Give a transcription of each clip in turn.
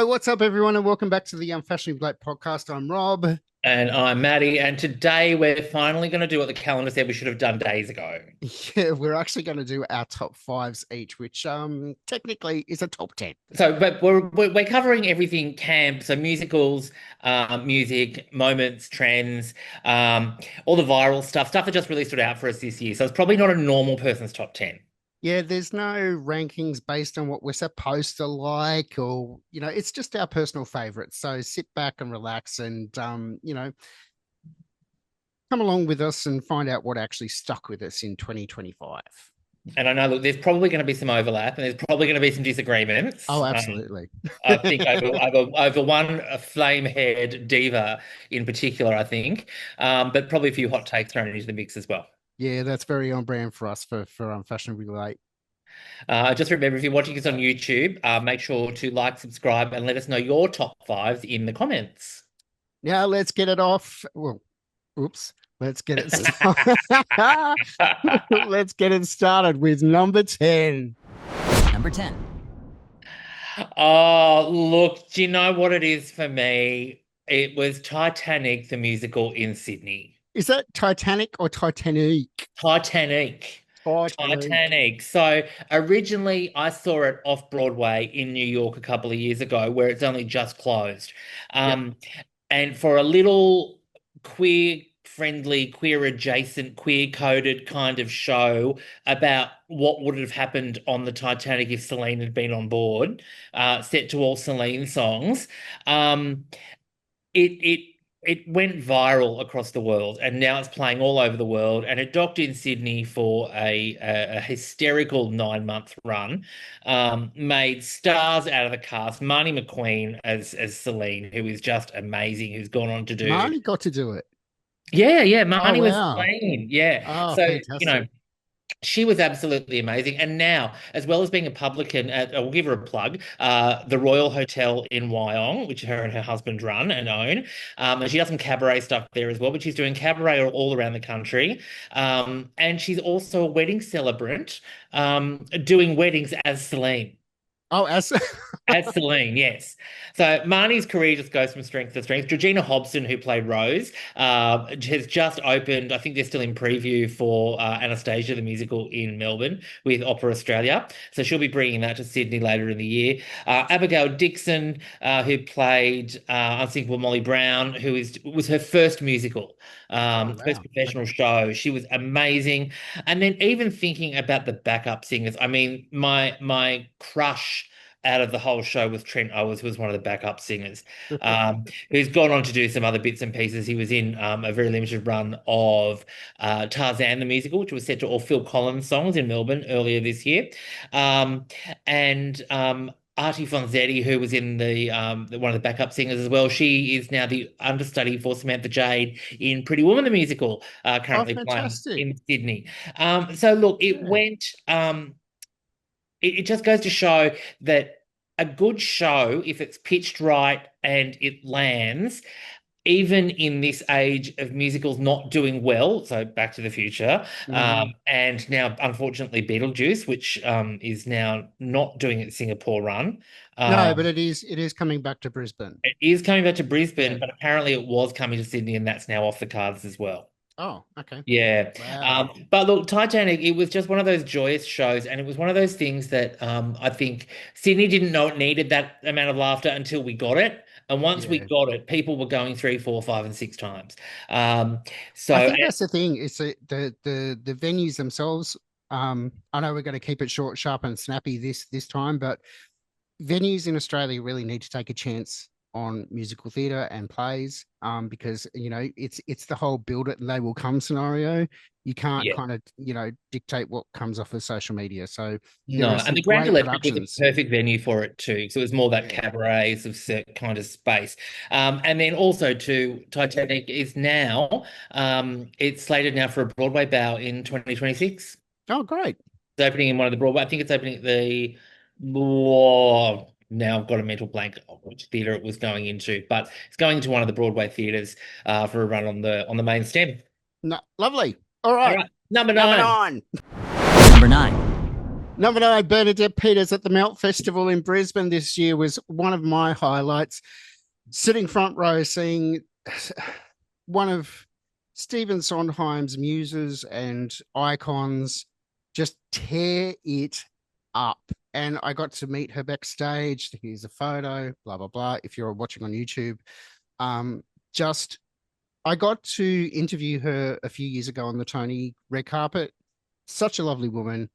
What's up, everyone, and welcome back to the Unfashionably Late podcast. I'm Rob. And I'm Maddy, and today we're finally going to do what the calendar said we should have done days ago. Yeah, we're actually going to do our top fives each, which technically is a top 10. But we're covering everything camp, so musicals, music, moments, trends, all the viral stuff that just really stood out for us this year. So it's probably not a normal person's top 10. Yeah, there's no rankings based on what we're supposed to like, or it's just our personal favorites. So sit back and relax, and come along with us and find out what actually stuck with us in 2025. And I know, look, there's probably going to be some overlap, and there's probably going to be some disagreements. Oh, absolutely. I think over one flame-haired diva in particular, I think, but probably a few hot takes thrown into the mix as well. Yeah, that's very on brand for us for Unfashionably Late. Just remember, if you're watching us on YouTube, make sure to like, subscribe, and let us know your top fives in the comments. Now let's get it off. Well, oops. Let's get it started. Let's get it started with number 10. Number 10. Oh, look, do you know what it is for me? It was Titanic, the musical in Sydney. Is that Titanic or Titanique? Titanic. Titanic. So originally I saw it off Broadway in New York a couple of years ago, where it's only just closed. And for a little queer friendly, queer adjacent, queer coded kind of show about what would have happened on the Titanic if Celine had been on board, set to all Celine songs. It went viral across the world, and now it's playing all over the world. And it docked in Sydney for a hysterical 9-month run. Made stars out of the cast. Marnie McQueen as Celine, who is just amazing, who's gone on to do. Marnie got to do it. Yeah, Marnie was wow. playing. Yeah. Oh, So, fantastic. she was absolutely amazing. And now, as well as being a publican at, I'll give her a plug, the Royal Hotel in Wyong, which her and her husband run and own. And she does some cabaret stuff there as well, but she's doing cabaret all around the country. And she's also a wedding celebrant, doing weddings as Celine. Oh, as Celine, yes. So Marnie's career just goes from strength to strength. Georgina Hobson, who played Rose, has just opened, I think they're still in preview for Anastasia, the musical in Melbourne with Opera Australia. So she'll be bringing that to Sydney later in the year. Abigail Dixon, who played Unsinkable Molly Brown, was her first musical, first professional show. She was amazing. And then even thinking about the backup singers, I mean, my crush out of the whole show with Trent Owens, was one of the backup singers, who's gone on to do some other bits and pieces. He was in a very limited run of Tarzan the musical, which was set to all Phil Collins songs in Melbourne earlier this year. And Artie Fonzetti, who was in the one of the backup singers as well. She is now the understudy for Samantha Jade in Pretty Woman the musical, currently playing in Sydney. So look, it went. It just goes to show that a good show, if it's pitched right and it lands, even in this age of musicals not doing well, so Back to the Future, and now, unfortunately, Beetlejuice, which is now not doing its Singapore run. No, but it is coming back to Brisbane. It is coming back to Brisbane, but apparently it was coming to Sydney, and that's now off the cards as well. Oh, okay. Yeah. Wow. But look, Titanic, it was just one of those joyous shows, and it was one of those things that I think Sydney didn't know it needed that amount of laughter until we got it. And once we got it, people were going 3, 4, 5, and 6 times. So I think that's the thing. It's the venues themselves. I know we're going to keep it short, sharp, and snappy this time, but venues in Australia really need to take a chance on musical theatre and plays, because it's the whole build it and they will come scenario. You can't kind of dictate what comes off of social media. So no, and the Grand Electric was a perfect venue for it too. So it was more that cabaret of kind of space. And then also too, Titanic is now it's slated now for a Broadway bow in 2026. Oh, great! It's opening in one of the Broadway. I think it's opening at the. Now I've got a mental blank of which theatre it was going into, but it's going to one of the Broadway theatres for a run on the main stem. No, lovely. All right. Number nine. Number 9. Number nine, Bernadette Peters at the Melt Festival in Brisbane this year was one of my highlights. Sitting front row, seeing one of Stephen Sondheim's muses and icons just tear it up. And I got to meet her backstage. Here's a photo, blah, blah, blah. If you're watching on YouTube, um, just I got to interview her a few years ago on the Tony red carpet. Such a lovely woman,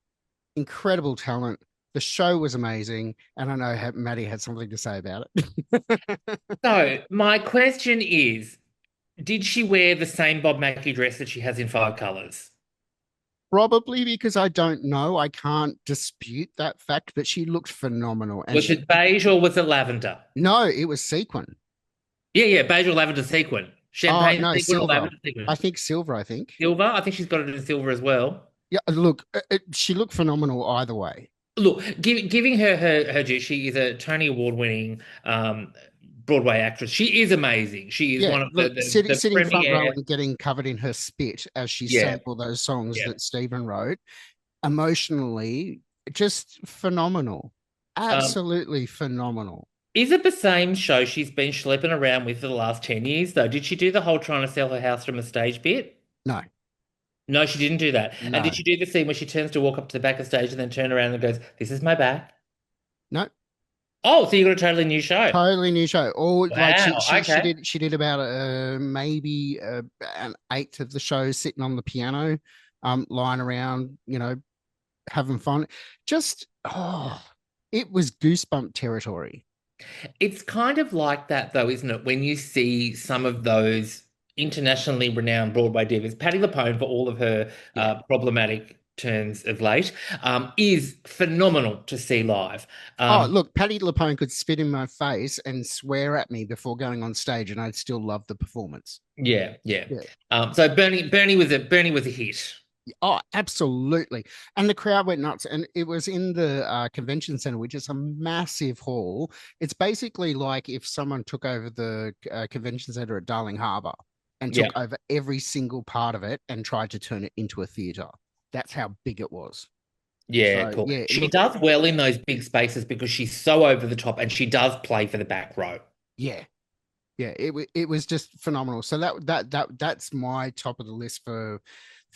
incredible talent. The show was amazing, and I know Maddy had something to say about it. So my question is, did she wear the same Bob Mackie dress that she has in Five Colors? Probably because I don't know. I can't dispute that fact, but she looked phenomenal. And Was she, it beige or was it lavender? no, it was sequin. Yeah, yeah, beige or lavender sequin. Oh, Champagne no, sequin or silver. lavender sequin? I think silver, I think. Silver? I think she's got it in silver as well. Yeah, look, she looked phenomenal either way. Look, giving her due, she is a Tony Award winning Broadway actress. She is amazing. She is Yeah, one of look, the sitting front row premier. and getting covered in her spit as she Yeah, sang all those songs yeah. that Stephen wrote, emotionally, just phenomenal. Um, Absolutely phenomenal. is it the same show she's been schlepping around with for the last 10 years, though? Did she do the whole trying to sell her house from a stage bit? No, No, she didn't do that. And did no, she do the scene where she turns to walk up to the back of stage and then turn around and goes, "This is my back"? no. Oh, so you got a totally new show. Totally new show. Or like Wow. Okay. she did about maybe an eighth of the show sitting on the piano, lying around, having fun. Just it was goosebump territory. It's kind of like that, though, isn't it? When you see some of those internationally renowned Broadway divas, Patti LuPone, for all of her Yeah. problematic turns of late, is phenomenal to see live. Oh, Um, look, Patti LuPone could spit in my face and swear at me before going on stage, and I'd still love the performance. yeah, yeah. Yeah. So Bernie was a hit. Oh, absolutely. And the crowd went nuts. And it was in the convention center, which is a massive hall. It's basically like if someone took over the convention center at Darling Harbour and Yeah. took over every single part of it and tried to turn it into a theater. That's how big it was. Yeah, So, cool. yeah, She look, does well in those big spaces because she's so over the top and she does play for the back row. yeah, yeah, it was just phenomenal. So that's my top of the list for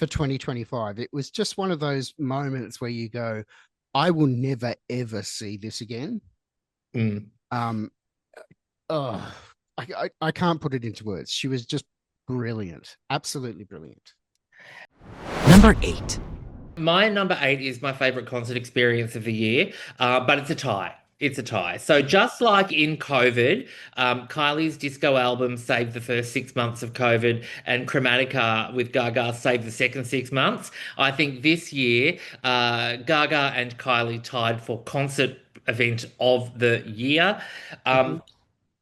2025. It was just one of those moments where you go, I will never ever see this again. Mm. Um, oh, I can't put it into words. She was just brilliant, absolutely brilliant. Number 8. My number eight is my favorite concert experience of the year, but it's a tie. It's a tie. So just like in COVID, Kylie's disco album saved the first 6 months of COVID, and Chromatica with Gaga saved the second 6 months. I think this year, Gaga and Kylie tied for concert event of the year. Mhm. Um,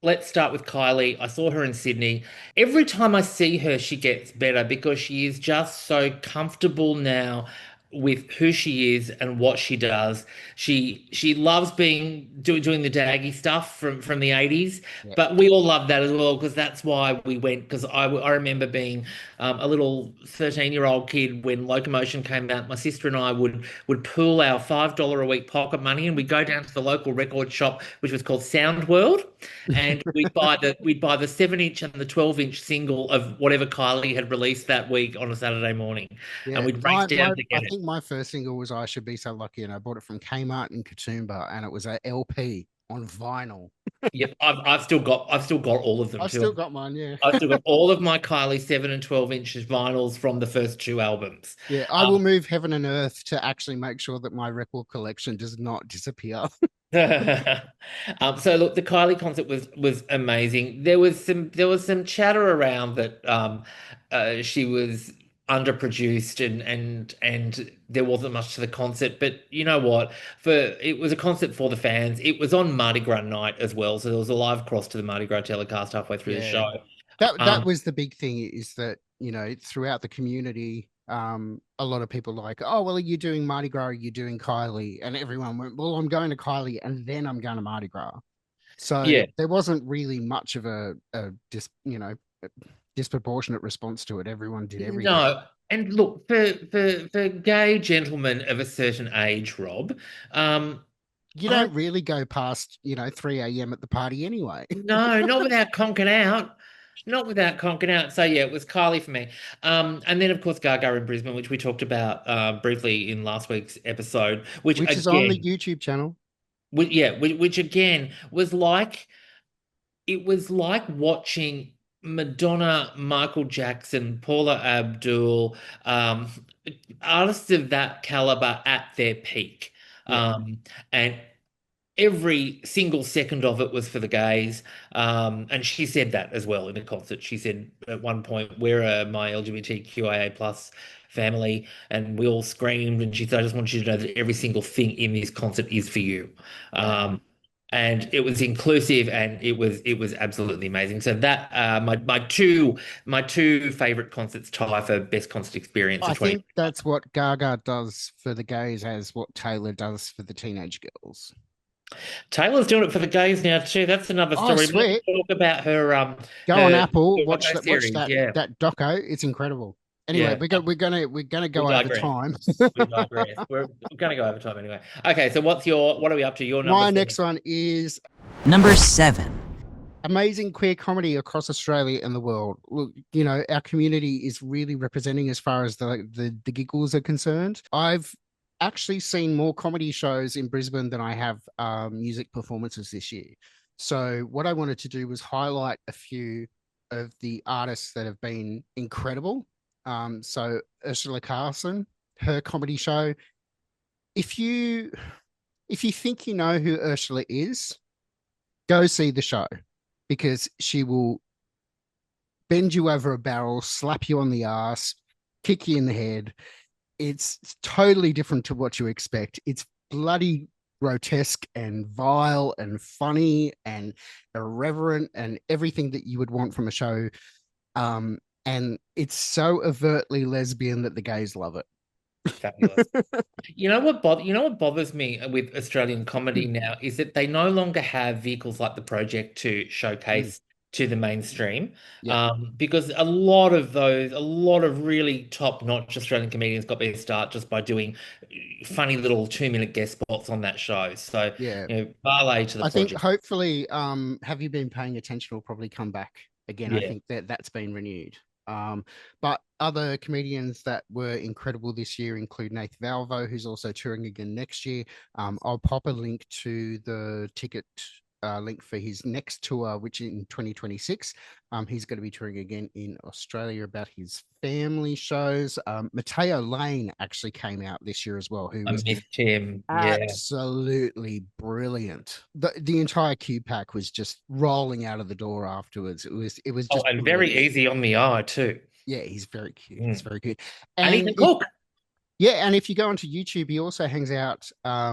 Let's start with Kylie. I saw her in Sydney. Every time I see her, she gets better because she is just so comfortable now with who she is and what she does. She loves doing the daggy stuff from the 80s, Yeah. but we all love that as well because that's why we went. Because I remember being a little 13-year-old kid when Locomotion came out. My sister and I would pool our $5 a week pocket money and we'd go down to the local record shop, which was called Sound World, and we'd buy the 7-inch and the 12-inch single of whatever Kylie had released that week on a Saturday morning, and Yeah, we'd race down to I get it. think my first single was "I Should Be So Lucky," and I bought it from Kmart in Katoomba, and it was a LP on vinyl. Yep, I've still got all of them I've too. still got mine. Yeah, I've still got all of my Kylie 7 and 12 inches vinyls from the first two albums. yeah. I will move heaven and earth to actually make sure that my record collection does not disappear. So look, the Kylie concert was amazing. There was some chatter around that she was underproduced and there wasn't much to the concert. But you know what? It was a concert for the fans. It was on Mardi Gras night as well, so there was a live cross to the Mardi Gras telecast halfway through the Yeah, show. that Um, was the big thing, is that throughout the community, a lot of people like, oh well, are you doing Mardi Gras, are you doing Kylie? And everyone went, well, I'm going to Kylie and then I'm going to Mardi Gras. So yeah, there wasn't really much of a disproportionate response to it. Everyone did everything. no. And look, for gay gentlemen of a certain age, Rob, You I don't really go past, 3 a.m. at the party anyway. no, not without conking out. Not without conking out. So yeah, it was Kylie for me. And then of course Gaga in Brisbane, which we talked about briefly in last week's episode, which Which is on the again, YouTube channel. which again was like it was like watching Madonna, Michael Jackson, Paula Abdul, artists of that caliber at their peak. Yeah. And every single second of it was for the gays. And she said that as well in the concert. She said at one point, "We're my LGBTQIA plus family," and we all screamed. And she said, "I just want you to know that every single thing in this concert is for you." And it was inclusive, and it was absolutely amazing. So that my two favorite concerts tie for best concert experience I of 20. think that's what Gaga does for the gays as what Taylor does for the teenage girls. Taylor's doing it for the gays now too. That's another Oh, story. We have sweet. to talk about her Go on her Apple, watch doco that series. Yeah, that doco. It's incredible. Anyway, yeah. we're gonna We go over digress. time. We digress. We're gonna go over time anyway. Okay, so what are we up to? Your number My seven. next one is Number 7. amazing queer comedy across Australia and the world. Look, our community is really representing as far as the giggles are concerned. I've actually seen more comedy shows in Brisbane than I have music performances this year. So what I wanted to do was highlight a few of the artists that have been incredible. So Ursula Carlson, her comedy show. If you think you know who Ursula is, go see the show because she will bend you over a barrel, slap you on the ass, kick you in the head. It's totally different to what you expect. It's bloody grotesque and vile and funny and irreverent and everything that you would want from a show. And it's so overtly lesbian that the gays love it. Fabulous. You know what bothers me with Australian comedy now is that they no longer have vehicles like the project to showcase to the mainstream. Yeah. Because a lot of really top-notch Australian comedians got their start just by doing funny little 2-minute guest spots on that show. So, Yeah. ballet to the I think project. hopefully, Have You Been Paying Attention will probably come back again. I Yeah. think that's been renewed. But other comedians that were incredible this year include Nath Valvo, who's also touring again next year. I'll pop a link to the ticket link for his next tour, which in 2026. He's going to be touring again in Australia about his family shows. Matteo Lane actually came out this year as well, who I was missed him. Yeah. absolutely brilliant. The entire Q pack was just rolling out of the door afterwards. It was Oh, just and very brilliant. easy on the eye too. Yeah, he's very cute. He's very cute. And he can if- cook. yeah, and if you go onto YouTube, he also hangs out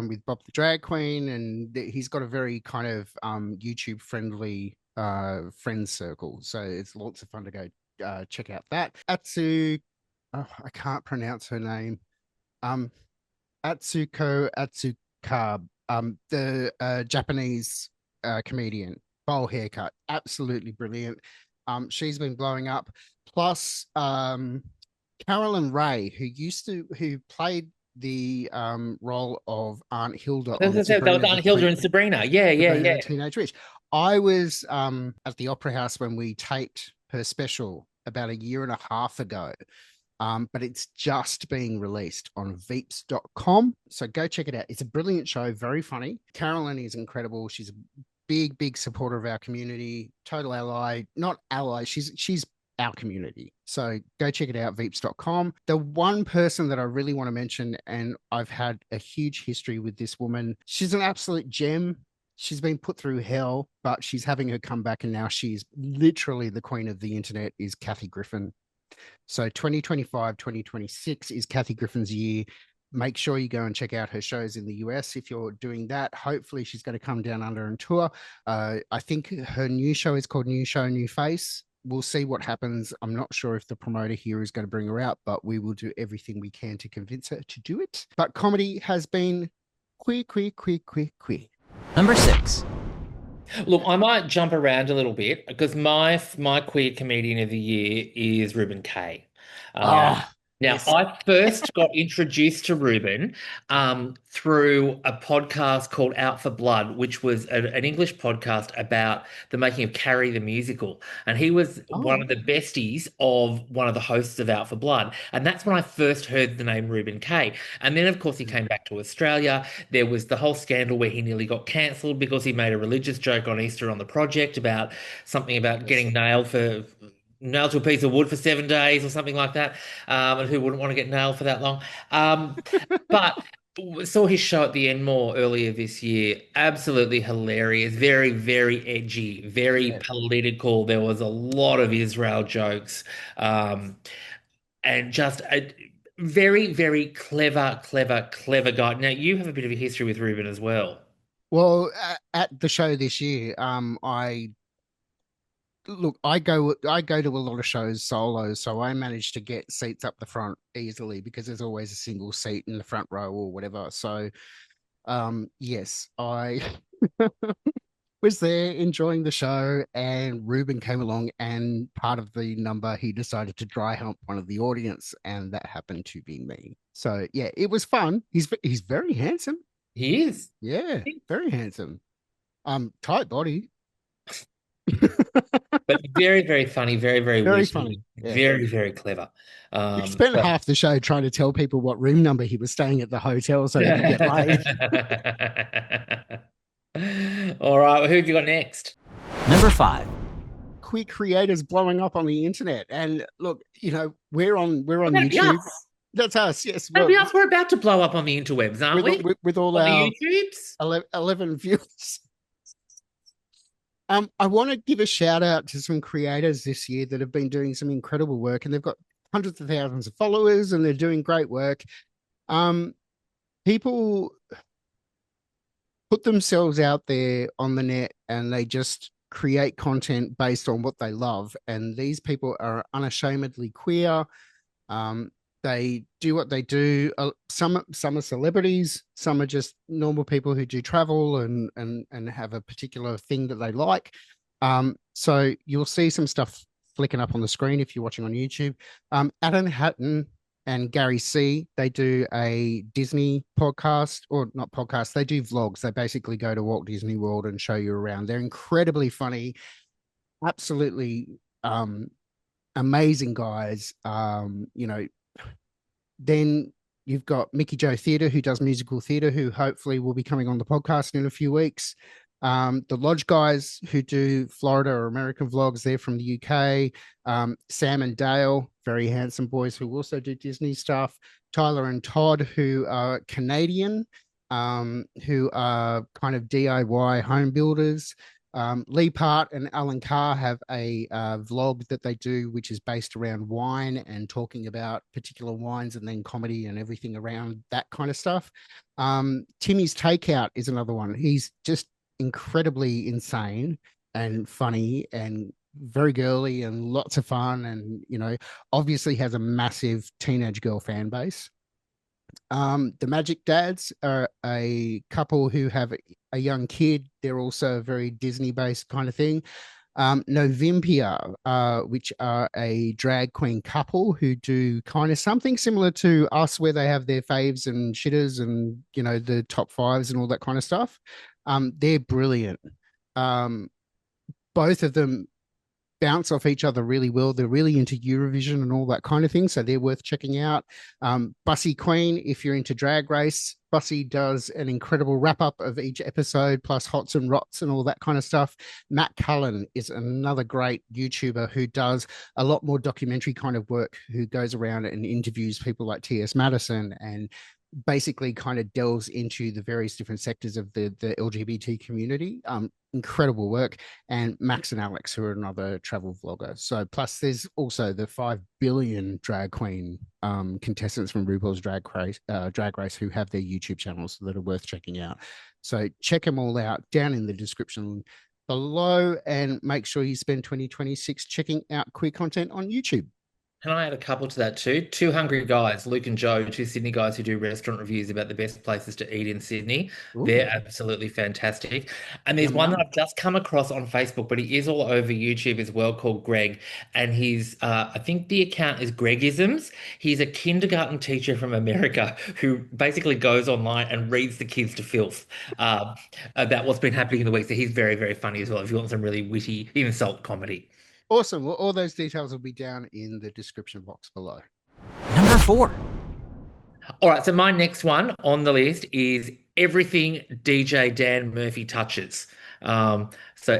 with Bob the Drag Queen, and he's got a very kind of YouTube friendly friends circle. So it's lots of fun to go check out that. I can't pronounce her name. Atsuko Atsukab, the Japanese comedian, bowl haircut, absolutely brilliant. She's been blowing up. Plus, Carolyn Ray, who played the role of Aunt Hilda That on was Sabrina Aunt Hilda and Sabrina. Yeah, Sabrina yeah. the Teenage Witch. I was at the Opera House when we taped her special about a year and a half ago. But it's just being released on veeps.com. So go check it out. It's a brilliant show, very funny. Carolyn is incredible. She's a big supporter of our community, total ally, not ally. She's our community. So go check it out, veeps.com. The one person that I really want to mention, and I've had a huge history with this woman, she's an absolute gem. She's been put through hell, but she's having her comeback, and now she's literally the queen of the internet, is Kathy Griffin. So 2025, 2026 is Kathy Griffin's year. Make sure you go and check out her shows in the US if you're doing that. Hopefully she's going to come down under and tour. I think her new show is called New Show, New Face. We'll see what happens. I'm not sure if the promoter here is going to bring her out, but we will do everything we can to convince her to do it. But comedy has been queer. Number 6. Look, I might jump around a little bit because my queer comedian of the year is Reuben Kaye. Ah, Now, Yes. I first got introduced to Reuben through a podcast called Out for Blood, which was an English podcast about the making of Carrie the musical. And he was one Oh, of the besties of one of the hosts of Out for Blood. And that's when I first heard the name Reuben Kaye. And then, of course, he came back to Australia. There was the whole scandal where he nearly got cancelled because he made a religious joke on Easter on the project about something about yes. getting nailed to a piece of wood for 7 days or something like that, and who wouldn't want to get nailed for that long? But saw his show at the Enmore earlier this year. Absolutely hilarious, very, very edgy, very Yeah. political. There was a lot of Israel jokes, and just a very, very clever, clever, clever guy. Now, you have a bit of a history with Ruben as well. Well, at the show this year, I go to a lot of shows solo, so I managed to get seats up the front easily because there's always a single seat in the front row or whatever. So, yes, I was there enjoying the show, and Ruben came along, and part of the number he decided to dry hump one of the audience, and that happened to be me. So yeah, it was fun. He's very handsome. He is. Yeah, very handsome. Tight body. But very, very funny, very, very Very witty, funny. Yeah. very, very clever. He spent So half the show trying to tell people what room number he was staying at the hotel so he could get laid. All right, well, who have you got next? Number 5. Queer creators blowing up on the internet. And look, we're on That'd be YouTube. us. That's us, yes. That'd be us. We're about to blow up on the interwebs, aren't we? With all On our the YouTubes? 11 viewers. I want to give a shout out to some creators this year that have been doing some incredible work, and they've got hundreds of thousands of followers, and they're doing great work. People put themselves out there on the net, and they just create content based on what they love. And these people are unashamedly queer. They do what they do. Some are celebrities. Some are just normal people who do travel and have a particular thing that they like. So you'll see some stuff flicking up on the screen if you're watching on YouTube. Adam Hatton and Gary C, they do a Disney podcast, or not podcast, they do vlogs. They basically go to Walt Disney World and show you around. They're incredibly funny, absolutely amazing guys. Then you've got Mickey Joe Theatre, who does musical theatre, who hopefully will be coming on the podcast in a few weeks. The Lodge guys, who do Florida or American vlogs, they're from the UK. Sam and Dale, very handsome boys who also do Disney stuff. Tyler and Todd, who are Canadian, who are kind of DIY home builders. Lee Part and Alan Carr have a vlog that they do, which is based around wine and talking about particular wines, and then comedy and everything around that kind of stuff. Timmy's Takeout is another one. He's just incredibly insane and funny and very girly and lots of fun, and obviously has a massive teenage girl fan base. The Magic Dads are a couple who have a young kid. They're also a very Disney based kind of thing. Novimpia, which are a drag queen couple who do kind of something similar to us, where they have their faves and shitters and the top fives and all that kind of stuff. They're brilliant. Both of them bounce off each other really well. They're really into Eurovision and all that kind of thing, so they're worth checking out. Bussy Queen, if you're into Drag Race, Bussy does an incredible wrap up of each episode, plus hots and rots and all that kind of stuff. Matt Cullen is another great YouTuber who does a lot more documentary kind of work, who goes around and interviews people like T.S. Madison and basically kind of delves into the various different sectors of the LGBT community. Incredible work. And Max and Alex, who are another travel vlogger. So plus there's also the 5 billion drag queen contestants from RuPaul's Drag Race who have their YouTube channels that are worth checking out. So check them all out down in the description below, and make sure you spend 2026 checking out queer content on YouTube. Can I add a couple to that too? Two hungry guys, Luke and Joe, two Sydney guys who do restaurant reviews about the best places to eat in Sydney. Ooh, They're absolutely fantastic. And there's yum one that yum. I've just come across on Facebook, but he is all over YouTube as well, called Greg. And I think the account is Gregisms. He's a kindergarten teacher from America who basically goes online and reads the kids to filth um, about what's been happening in the week. So he's very, very funny as well if you want some really witty insult comedy. Awesome. Well, all those details will be down in the description box below. Number 4. All right, so my next one on the list is everything DJ Dan Murphy touches. So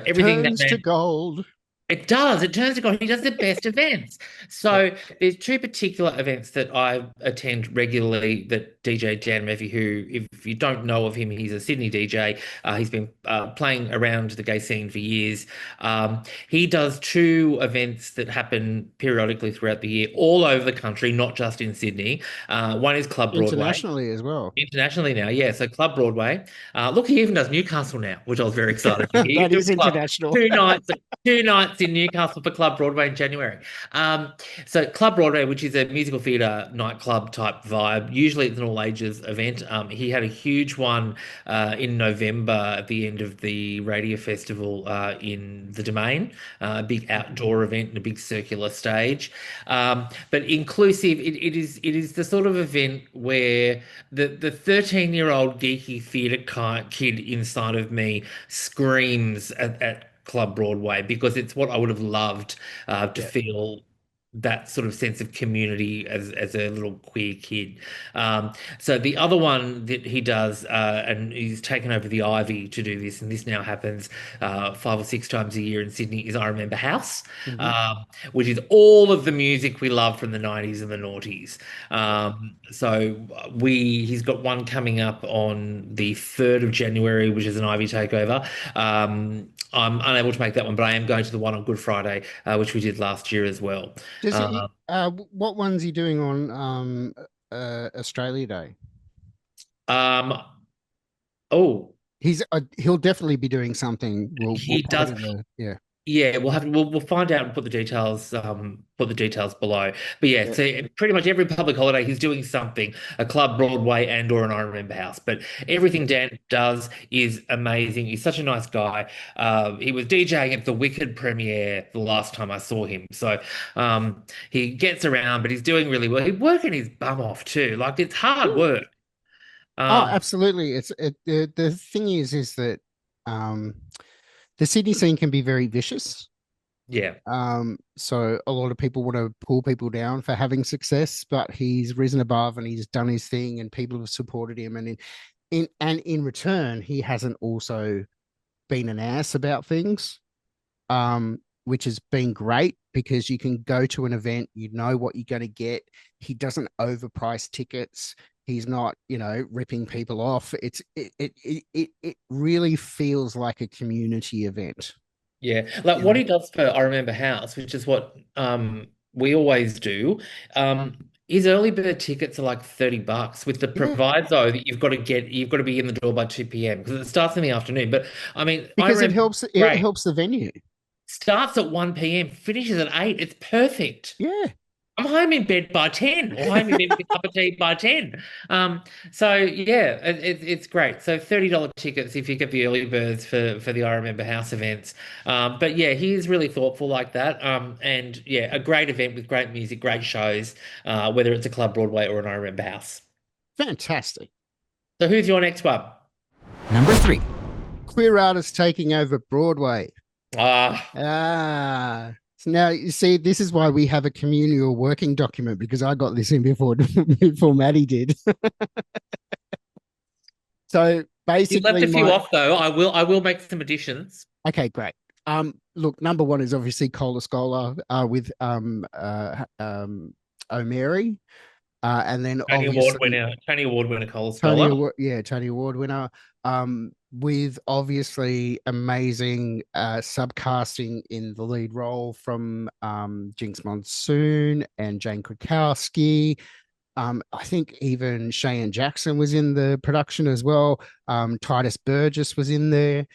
everything that Turns to man gold. it does. It turns to God. He does the best events. Yep. So there's two particular events that I attend regularly that DJ Dan Murphy, who, if you don't know of him, he's a Sydney DJ. He's been playing around the gay scene for years. He does two events that happen periodically throughout the year, all over the country, not just in Sydney. One is Club Broadway. Internationally as well. Internationally now, yeah. So Club Broadway. Look, he even does Newcastle now, which I was very excited to hear. That is international. Two nights in Newcastle for Club Broadway in January. So Club Broadway, which is a musical theatre nightclub type vibe, usually it's an all ages event. He had a huge one in November at the end of the Radio Festival in the Domain, a big outdoor event and a big circular stage. But inclusive, it is the sort of event where the 13-year-old geeky theatre kid inside of me screams at Club Broadway because it's what I would have loved to Yeah. feel that sort of sense of community as a little queer kid. So the other one that he does, and he's taken over the Ivy to do this, and this now happens 5 or 6 times a year in Sydney, is I Remember House, Mhm. which is all of the music we love from the 90s and the noughties. Yeah. He's got one coming up on the 3rd of January, which is an Ivy takeover. I'm unable to make that one, but I am going to the one on Good Friday, which we did last year as well. Does he? Uh, What one's he doing on Australia Day? um, oh, He'll definitely be doing something. We'll he pop it does. in the yeah. Yeah, we'll find out and put the details below. But yeah, Yeah. so pretty much every public holiday he's doing something, a Club Broadway and or an I Remember House. But everything Dan does is amazing. He's such a nice guy. He was DJing at the Wicked premiere the last time I saw him. So he gets around, but he's doing really well. He's working his bum off too. Like it's hard Ooh. work. Oh, Um, absolutely. The thing is that um the Sydney scene can be very vicious. yeah. So a lot of people want to pull people down for having success, but he's risen above and he's done his thing, and people have supported him. And in return, he hasn't also been an ass about things, which has been great because you can go to an event, you know what you're going to get. He doesn't overprice tickets. He's not, ripping people off. It really feels like a community event. Yeah, like You what know? he does for I Remember House, which is what we always do. His early bird tickets are like $30 with the Yeah, proviso that you've got to be in the door by 2 p.m. because it starts in the afternoon. But I mean, I because it remember helps. It great. helps the venue. Starts at 1 p.m., finishes at 8. It's perfect. Yeah. I'm home in bed by 10 or home in bed with a cup of tea by 10. So yeah, it's great. So $30 tickets if you get the early birds for the I Remember House events. But yeah, he is really thoughtful like that. And yeah, a great event with great music, great shows, whether it's a Club Broadway or an I Remember House. Fantastic. So who's your next one? Number 3. Queer artists taking over Broadway. Ah, So now you see, this is why we have a communal working document, because I got this in before before Maddy did. So you left basically, a few off though. I will make some additions. okay, great. Look, number one is obviously Cola Scholar with O'Mary, and then obviously Tony Award winner Cole Scholar. Tony Award winner. With obviously amazing subcasting in the lead role from Jinx Monsoon and Jane Krakowski. I think even Cheyenne Jackson was in the production as well. Titus Burgess was in there.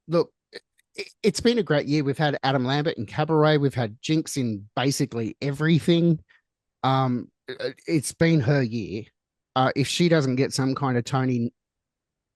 Look, It's been a great year. We've had Adam Lambert in Cabaret. We've had Jinx in basically everything. It's been her year. If she doesn't get some kind of Tony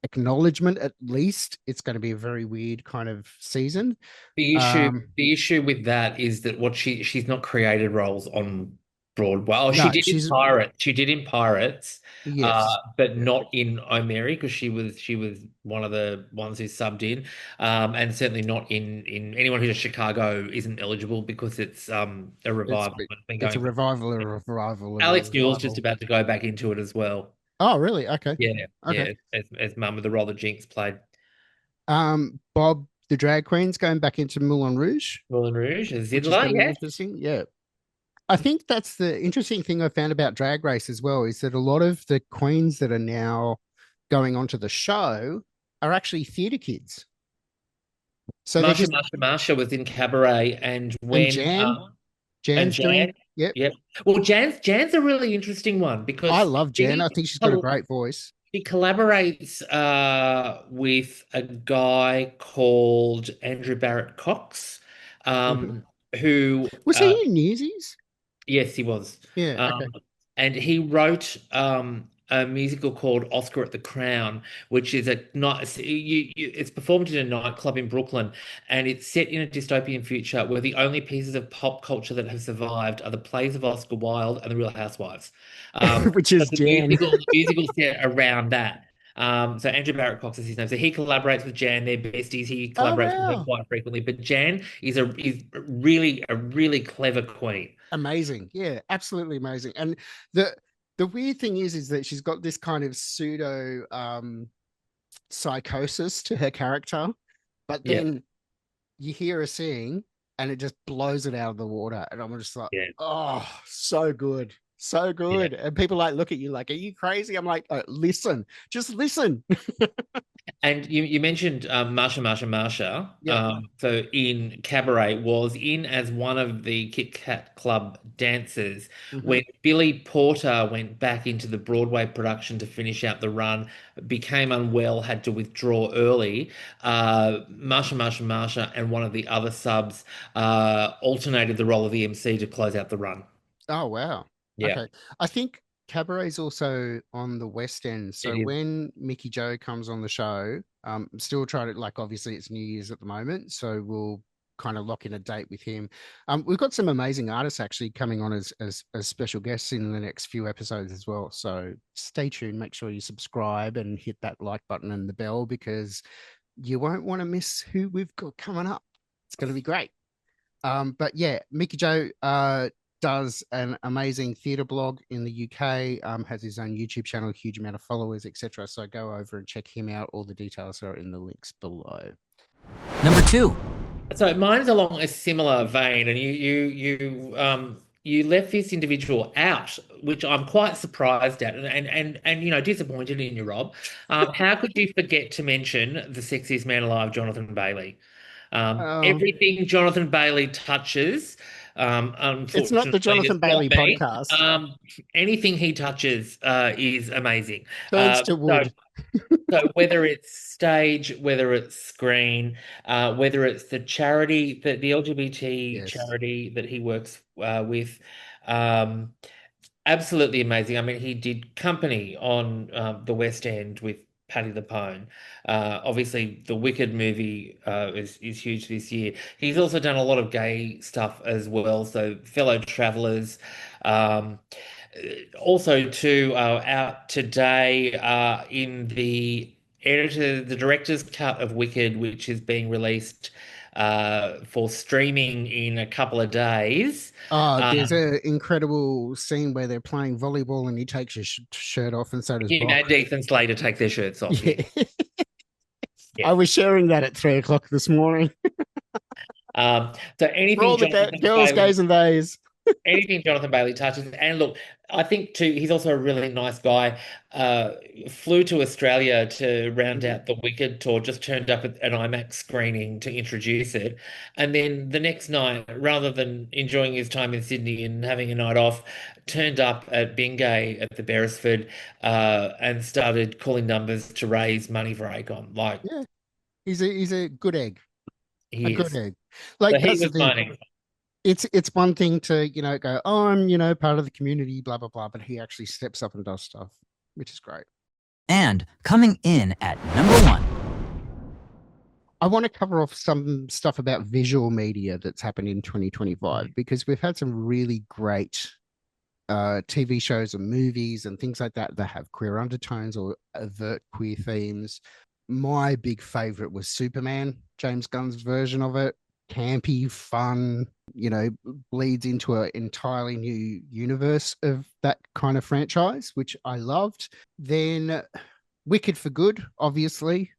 acknowledgement, at least, it's going to be a very weird kind of season. The issue, Um, the issue with that is that what she's not created roles on Broadway. Oh, she no, did in she's Pirates. She did in Pirates, yes, but yeah, not in O'Mary because she was one of the ones who subbed in, and certainly not in anyone who's a Chicago isn't eligible because it's a it's revival. It's been it's a going for. revival, a revival, and a Alex Newell's just revival. about to go back into it as well. Oh, really? Okay, Yeah, okay. yeah, as mum of the role that Jinx played. Bob, the drag queen's going back into Moulin Rouge, Moulin Rouge, and which is Zidler, going to be yeah. interesting. Yeah, I think that's the interesting thing I found about Drag Race as well is that a lot of the queens that are now going onto the show are actually theatre kids. So they're Marsha, just Marsha, Marsha was in Cabaret, and and when Jan, and Jan's doing. Jan, Yep, yep. Well, Jan's a really interesting one I because love Jan. she I think she's got a great voice. she collaborates with a guy called Andrew Barrett Cox, Mhm. um, who Was he in Newsies? yes, he was. Yeah. Okay. Um, and he wrote a musical called Oscar at the Crown, which is a nice. It's performed in a nightclub in Brooklyn, and it's set in a dystopian future where the only pieces of pop culture that have survived are the plays of Oscar Wilde and The Real Housewives. Which So is the Jan. musical set around that. So Andrew Barrett Cox is his name. So he collaborates with Jan. They're besties. He Oh collaborates with her wow. quite frequently. But Jan is a really clever queen. Amazing. Yeah, absolutely amazing. And the weird thing is that she's got this kind of pseudo psychosis to her character, but Yeah, then you hear her sing and it just blows it out of the water. And I'm just like, yeah, oh, so good. So yeah. good. And people like look at you like, are you crazy? I'm like, oh, listen, just listen. And you mentioned Marsha. Yep. So in Cabaret was in as one of the Kit Kat Club dancers Mhm. when Billy Porter went back into the Broadway production to finish out the run, became unwell, had to withdraw early. Marsha, and one of the other subs alternated the role of the MC to close out the run. Oh wow. Yeah, Okay. I think Cabaret's also on the West End. it So is. when Mickey Joe comes on the show, still trying to like obviously it's New Year's at the moment, so we'll kind of lock in a date with him. We've got some amazing artists actually coming on as special guests in the next few episodes as well. So stay tuned, make sure you subscribe and hit that like button and the bell because you won't want to miss who we've got coming up. It's going to be great. But yeah, Mickey Joe does an amazing theatre blog in the UK, has his own YouTube channel, huge amount of followers, etc. So go over and check him out. All the details are in the links below. Number 2. So mine's along a similar vein, and you left this individual out, which I'm quite surprised at, and disappointed in you, Rob. How could you forget to mention the sexiest man alive, Jonathan Bailey? Um, Everything Jonathan Bailey touches, it's not the unfortunately, Jonathan it's not Bailey me. podcast. Anything he touches is amazing. Turns to So wood. so whether it's stage, whether it's screen, whether it's the charity, the LGBT Yes. charity that he works with, um, absolutely amazing. I mean, he did Company on the West End with Paddy the Pone. Obviously, the Wicked movie is huge this year. He's also done a lot of gay stuff as well. So, Fellow Travelers. Um, Also, too, out today in the director's cut of Wicked, which is being released for streaming in a couple of days. There's Um, an incredible scene where they're playing volleyball and he takes his shirt off and so does Him Brock. and Ethan Slater take their shirts off. Yeah, Yeah. yeah. I was sharing that at 3 o'clock this morning. So For all the girls, gays, and theys. anything Jonathan Bailey touches. And look, I think too, he's also a really nice guy. Uh, Flew to Australia to round Mhm. out the Wicked tour, just turned up at an IMAX screening to introduce it. And then the next night, rather than enjoying his time in Sydney and having a night off, turned up at Bingay at the Beresford and started calling numbers to raise money for Acon. Like, Yeah, he's a good egg. He A good is. egg. So Like he that's the was thing. my next. It's one thing to, go, oh, I'm, part of the community, blah, blah, blah, but he actually steps up and does stuff, which is great. And coming in at number 1. I want to cover off some stuff about visual media that's happened in 2025 because we've had some really great TV shows and movies and things like that that have queer undertones or avert queer themes. My big favorite was Superman, James Gunn's version of it. Campy, fun, bleeds into an entirely new universe of that kind of franchise, which I loved. Then Wicked for Good, obviously,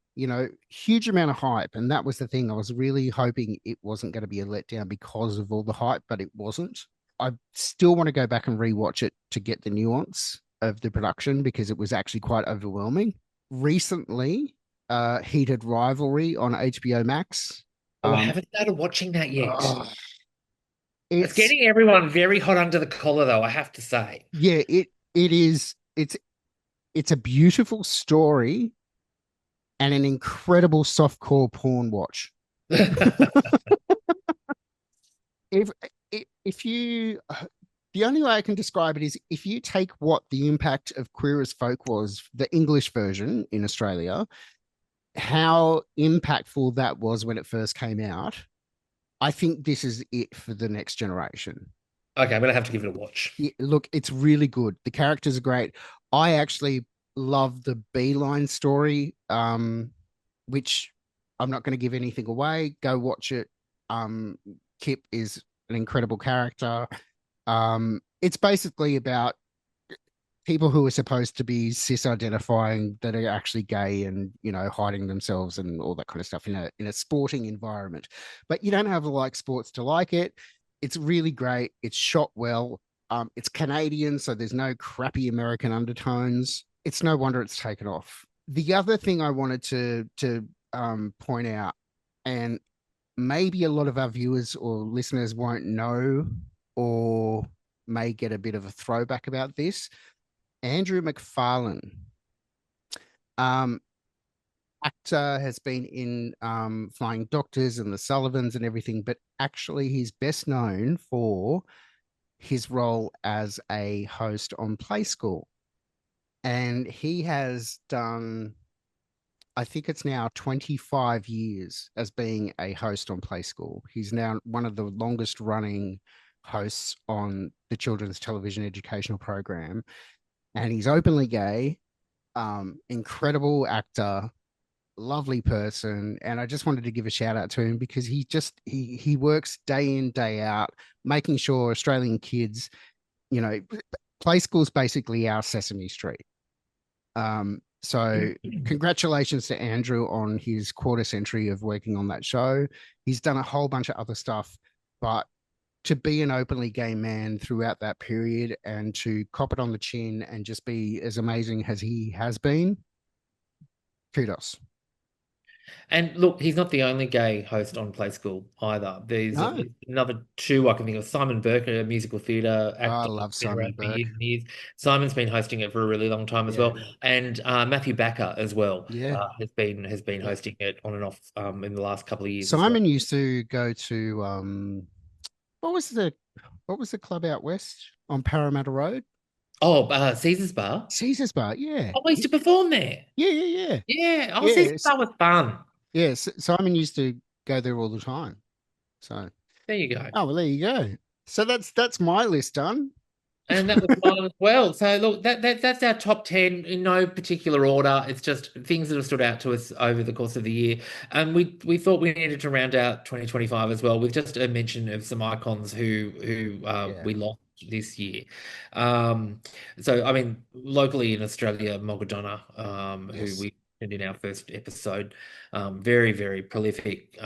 huge amount of hype. And that was the thing. I was really hoping it wasn't going to be a letdown because of all the hype, but it wasn't. I still want to go back and rewatch it to get the nuance of the production because it was actually quite overwhelming. Recently, Heated Rivalry on HBO Max. Oh, I haven't started watching that yet. Oh, It's getting everyone very hot under the collar, though, I have to say. Yeah, it is. It's a beautiful story and an incredible softcore porn watch. if if you the only way I can describe it is if you take what the impact of Queer as Folk was, the English version in Australia, how impactful that was when it first came out, I think this is it for the next generation. Okay, I'm gonna have to give it a watch. Yeah, look, it's really good. The characters are great. I actually love the Beeline story, which I'm not going to give anything away. Go watch it. Kip is an incredible character. It's basically about people who are supposed to be cis-identifying that are actually gay and hiding themselves and all that kind of stuff in a sporting environment. But you don't have to like sports to like it. It's really great. It's shot well. It's Canadian, so there's no crappy American undertones. It's no wonder it's taken off. The other thing I wanted to point out, and maybe a lot of our viewers or listeners won't know or may get a bit of a throwback about this, Andrew McFarlane, actor, has been in Flying Doctors and The Sullivans and everything, but actually he's best known for his role as a host on Play School. And he has done, I think it's now 25 years as being a host on Play School. He's now one of the longest running hosts on the children's television educational program. And he's openly gay, incredible actor, lovely person. And I just wanted to give a shout out to him because he works day in, day out, making sure Australian kids, Play School's basically our Sesame Street. So congratulations to Andrew on his quarter century of working on that show. He's done a whole bunch of other stuff, but to be an openly gay man throughout that period and to cop it on the chin and just be as amazing as he has been, kudos. And look, he's not the only gay host on Play School either. There's another two I can think of. Simon Burke, a musical theatre actor. I love Simon Burke. Years and years. Simon's been hosting it for a really long time as well. And Matthew Backer as well has been hosting it on and off in the last couple of years. Simon used to go to what was the club out west on Parramatta Road? Oh, Caesar's Bar. Caesar's Bar, yeah. Oh, I used to perform there. Yeah. Yeah. Oh, Caesar's Bar was fun. Yes, Simon used to go there all the time. So there you go. Oh, well, there you go. So that's my list done. And that was mine as well. So look, that's our top 10 in no particular order. It's just things that have stood out to us over the course of the year. And we thought we needed to round out 2025 as well with just a mention of some icons who we lost this year. So I mean, locally in Australia, Mogadonna, who we in our first episode, very, very prolific,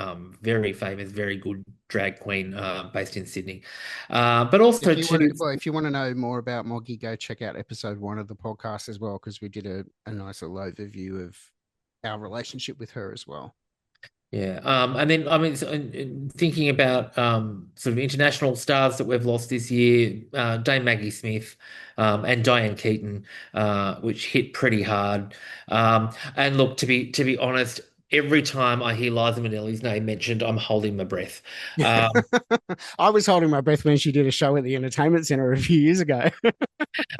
very famous, very good drag queen based in Sydney. But also if you want to know more about Moggy, go check out episode 1 of the podcast as well, because we did a nice little overview of our relationship with her as well. Yeah. And then, I mean, thinking about sort of international stars that we've lost this year, Dame Maggie Smith and Diane Keaton, which hit pretty hard. And look, to be honest, every time I hear Liza Minnelli's name mentioned, I'm holding my breath. Um, I was holding my breath when she did a show at the Entertainment Centre a few years ago.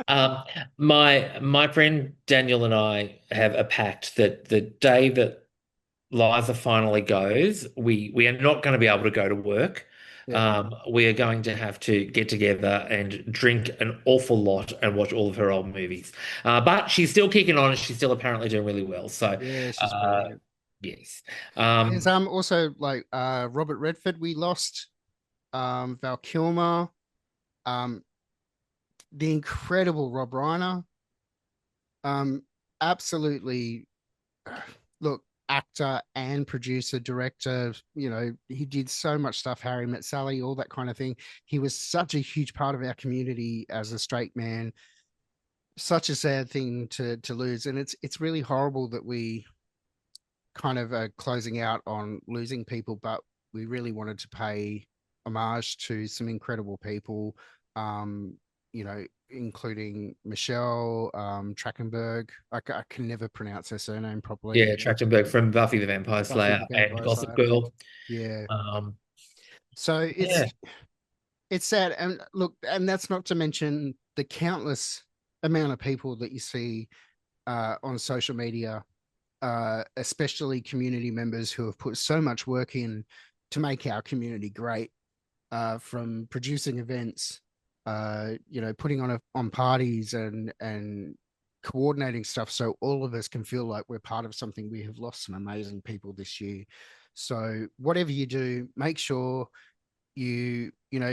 um, my friend Daniel and I have a pact that the day that Liza finally goes, we are not going to be able to go to work. Yeah. We are going to have to get together and drink an awful lot and watch all of her old movies. But she's still kicking on and she's still apparently doing really well. So, Yeah, she's uh, brilliant. yes. There's also like Robert Redford we lost, Val Kilmer, um the incredible Rob Reiner, um absolutely look, actor and producer, director, he did so much stuff, Harry Met Sally, all that kind of thing. He was such a huge part of our community as a straight man. Such a sad thing to lose, and it's really horrible that we kind of are closing out on losing people, but we really wanted to pay homage to some incredible people, um, including Michelle Trachtenberg. I can never pronounce her surname properly. Yeah, Trachtenberg from Buffy the Vampire Buffy Slayer the and Vampire Gossip Slayer. Girl. Yeah. Um, So yeah, it's sad, and look, and that's not to mention the countless amount of people that you see on social media, especially community members who have put so much work in to make our community great, from producing events, putting on parties and coordinating stuff so all of us can feel like we're part of something. We have lost some amazing people this year. So whatever you do, make sure you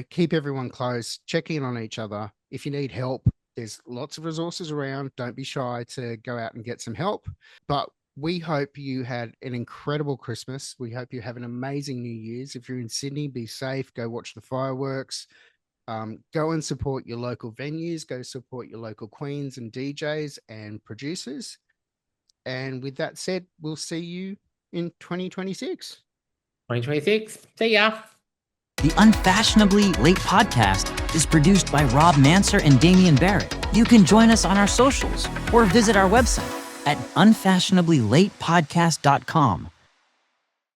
keep everyone close, check in on each other. If you need help, there's lots of resources around. Don't be shy to go out and get some help. But we hope you had an incredible Christmas. We hope you have an amazing New Year's. If you're in Sydney, be safe. Go watch the fireworks. Go and support your local venues. Go support your local queens and DJs and producers. And with that said, we'll see you in 2026. 2026. See ya. The Unfashionably Late podcast is produced by Rob Manser and Damian Barrett. You can join us on our socials or visit our website at unfashionablylatepodcast.com.